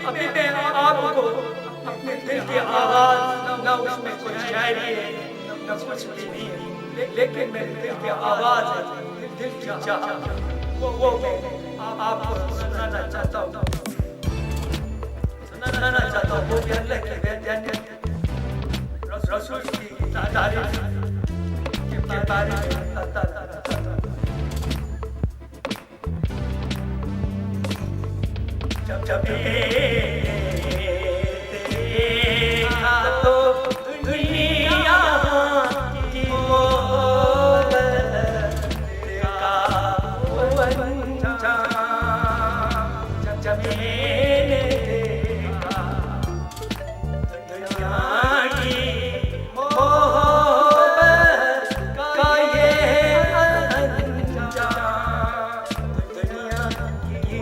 अपने आप को, अपने दिल की आवाज, ना उसमें कोई शायरी है, ना कुछ भी नहीं है, लेकिन मेरे दिल की आवाज है, दिल की चाहत, वो मैं आपको सुनाना चाहता हूँ, वो भी अल्लाह की बेजान रसूल की तारीफ के बारे में बताता था। जब देखा तो दुनिया की मोहब्बत का अंजाम, जब मैंने देखा दुनिया की मोहब्बत का ये अंजाम, दुनिया की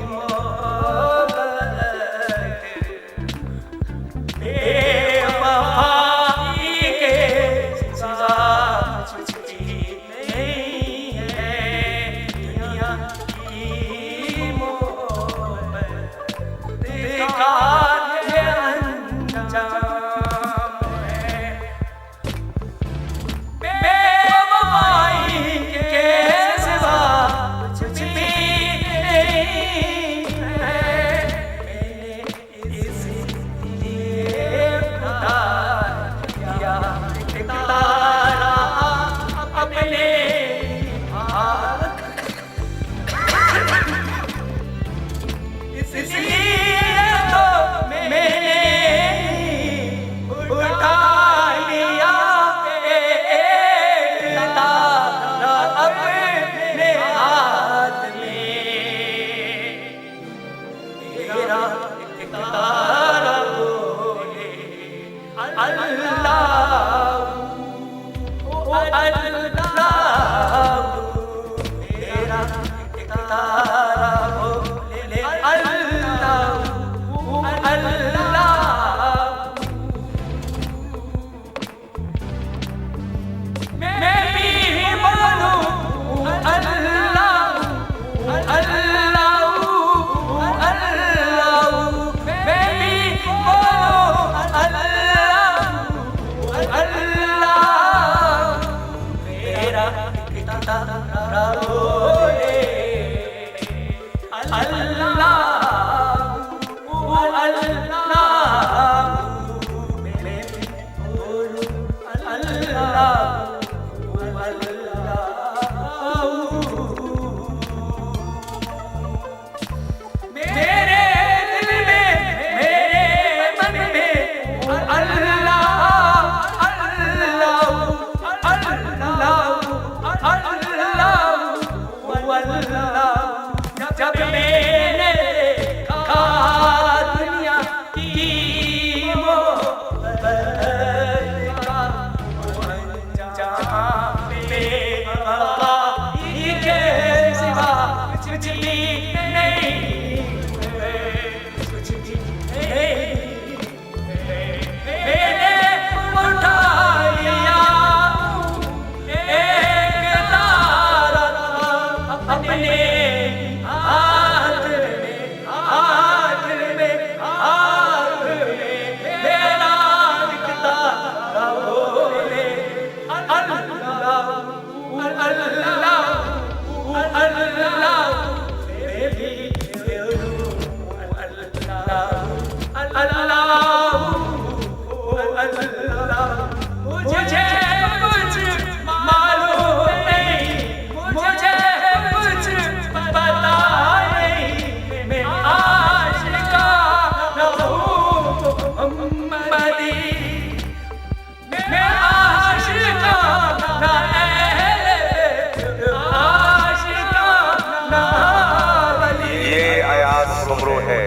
ये आयात सुमरो है